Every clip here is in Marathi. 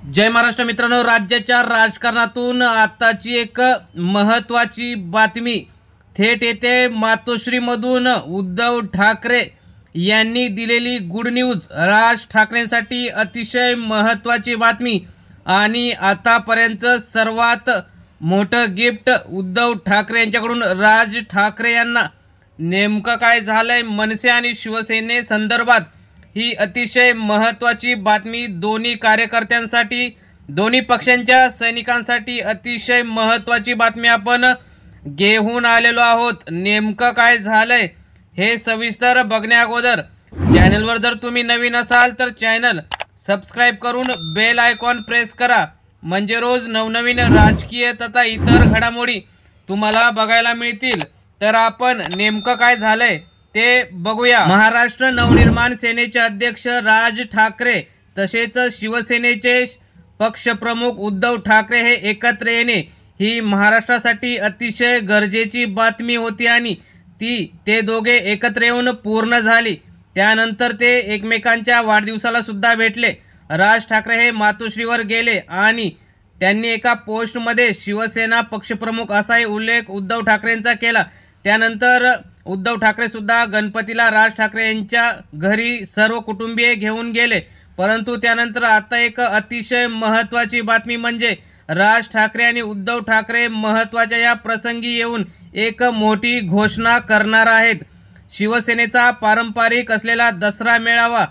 जय महाराष्ट्र मित्रांनो, राज्याच्या राजकारणातून आताची एक महत्त्वाची बातमी थेट येते मातोश्रीमधून। उद्धव ठाकरे यांनी दिलेली गुड न्यूज, राज ठाकरेंसाठी अतिशय महत्त्वाची बातमी आणि आतापर्यंत सर्वात मोठं गिफ्ट उद्धव ठाकरे यांच्याकडून राज ठाकरे यांना। नेमकं काय झालंय मनसे आणि शिवसेने संदर्भात ही अतिशय महत्त्वाची बातमी, दोन्ही कार्यकर्त्यांसाठी, दोन्ही पक्षांच्या सैनिकांसाठी अतिशय महत्त्वाची बातमी आपण घेऊन आलेलो आहोत। नेमकं काय झालंय हे सविस्तर बघण्या अगोदर चॅनलवर जर तुम्ही नवीन असाल तर चॅनल सबस्क्राइब करून बेल आयकॉन प्रेस करा, म्हणजे रोज नवनवीन राजकीय तथा इतर घडामोडी तुम्हाला बघायला मिळतील। तर आपण नेमकं काय झालंय ते बघूया। महाराष्ट्र नवनिर्माण सेनेचे अध्यक्ष राज ठाकरे तसेच शिवसेनेचे पक्षप्रमुख उद्धव ठाकरे हे एकत्र येणे ही महाराष्ट्रासाठी अतिशय गरजेची बातमी होती आणि ते दोघे एकत्र येऊन पूर्ण झाली। त्यानंतर ते एकमेकांच्या वाढदिवसाला सुद्धा भेटले। राज ठाकरे हे मातोश्रीवर गेले आणि त्यांनी एका पोस्टमध्ये शिवसेना पक्षप्रमुख असाही उल्लेख उद्धव ठाकरेंचा केला। त्यानंतर उद्धव ठाकरे सुद्धा गणपतीला राज ठाकरे यांच्या घरी सर्व कुटुंबीय घेऊन गेले। परंतु त्यानंतर आता एक अतिशय महत्त्वाची बातमी म्हणजे राज ठाकरे आणि उद्धव ठाकरे महत्त्वाच्या या प्रसंगी येऊन एक मोठी घोषणा करणार आहेत। शिवसेनेचा पारंपरिक असलेला दसरा मेळावा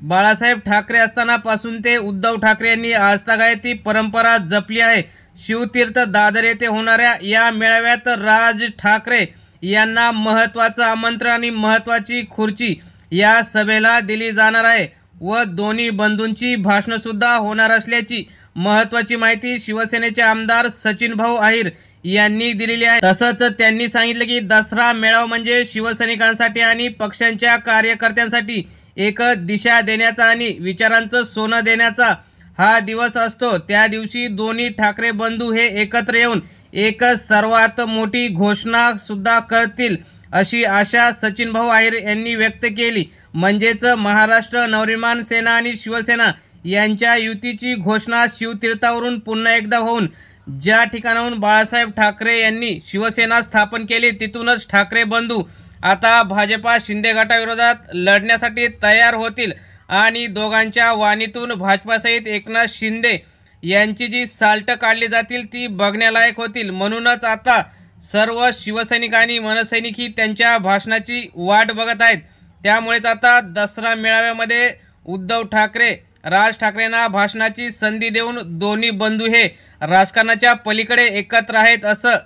बाळासाहेब ठाकरे असतानापासून ते उद्धव ठाकरे यांनी आजतागायत ती परंपरा जपली आहे। शिवतीर्थ दादर येथे होणाऱ्या या मेळाव्यात राज ठाकरे यांना महत्त्वाचं आमंत्रण आणि महत्त्वाची खुर्ची या सभेला दिली जाणार आहे व दोन्ही बंधूंची भाषण सुद्धा होणार असल्याची महत्त्वाची माहिती शिवसेनेचे आमदार सचिन भाऊ अहिर यांनी दिलेली आहे। तसंच त्यांनी सांगितलं की दसरा मेळावा म्हणजे शिवसैनिकांसाठी आणि पक्षांच्या कार्यकर्त्यांसाठी एक दिशा देण्याचा आणि विचारांचं सोनं देण्याचा हा दिवस असतो। त्या दिवशी दोन्ही ठाकरे बंधू हे एकत्र येऊन एक सर्वात मोठी घोषणा सुद्धा करतील अशी आशा सचिन भाऊ अहिर यांनी व्यक्त केली। म्हणजेच महाराष्ट्र नवनिर्माण सेना आणि शिवसेना यांच्या युतीची घोषणा शिवतीर्थावरून पुन्हा एकदा होऊन ज्या ठिकाणाहून बाळासाहेब ठाकरे यांनी शिवसेना स्थापन केली तिथूनच ठाकरे बंधू आता भाजपा शिंदे गटाविरोधात लढण्यासाठी तयार होतील आणि दोघांच्या वाणीतून भाजपासहित एकनाथ शिंदे यांची जी साल्ट काढली जातील ती बघण्यालायक होतील। म्हणूनच आता सर्व शिवसैनिक आणि मनसैनिक ही त्यांच्या भाषणाची वाट बघत आहेत। त्यामुळेच आता दसरा मेळाव्यामध्ये उद्धव ठाकरे राज ठाकरेंना भाषणाची संधी देऊन दोन्ही बंधू हे राजकारणाच्या पलीकडे एकत्र आहेत असं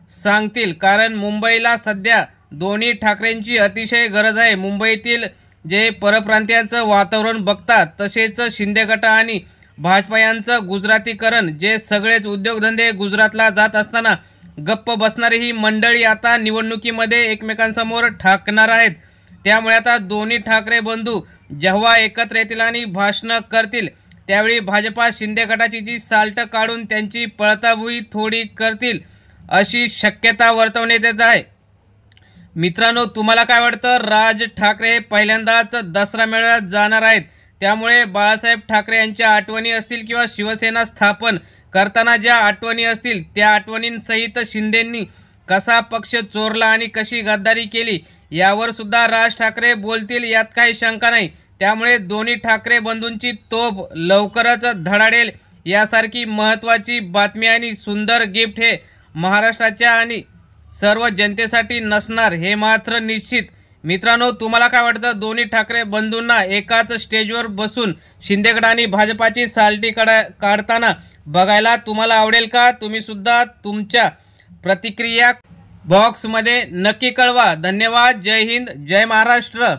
सांगतील। कारण मुंबईला सध्या दोन्ही ठाकरेंची अतिशय गरज आहे। मुंबईतील जे परप्रांतीयांचं वातावरण बघतात तसेच शिंदे गट आणि भाजपा यांचं गुजरातीकरण, जे सगळेच उद्योगधंदे गुजरातला जात असताना गप्प बसणारी ही मंडळी आता निवडणुकीमध्ये एकमेकांसमोर ठाकणार आहेत। त्यामुळे आता दोन्ही ठाकरे बंधू जेव्हा एकत्र येतील आणि भाषण करतील त्यावेळी भाजपा शिंदे गटाची जी साल्ट काढून त्यांची पळताभुई थोडी करतील अशी शक्यता वर्तवण्यात येत आहे। मित्रांनो, तुम्हाला काय वाटतं? राज ठाकरे हे पहिल्यांदाच दसरा मेळाव्यात जाणार आहेत, त्यामुळे बाळासाहेब ठाकरे यांच्या आठवणी असतील किंवा शिवसेना स्थापन करताना ज्या आठवणी असतील त्या आठवणींसहित शिंदेंनी कसा पक्ष चोरला आणि कशी गद्दारी केली यावर सुद्धा राज ठाकरे बोलतील, यात काही शंका नाही। त्यामुळे दोन्ही ठाकरे बंधूंची तोफ लवकरच धडाडेल यासारखी महत्त्वाची बातमी आणि सुंदर गिफ्ट हे महाराष्ट्राच्या आणि सर्व जनतेसाठी नसणार हे मात्र निश्चित। मित्रांनो, तुम्हाला काय वाटतं? दोन्ही ठाकरे बंधूंना एकाच स्टेजवर बसून शिंदेगड आणि भाजपाची साल्टी काढताना बघायला तुम्हाला आवडेल का? तुम्ही सुद्धा तुमच्या प्रतिक्रिया बॉक्समध्ये नक्की कळवा। धन्यवाद। जय हिंद, जय महाराष्ट्र।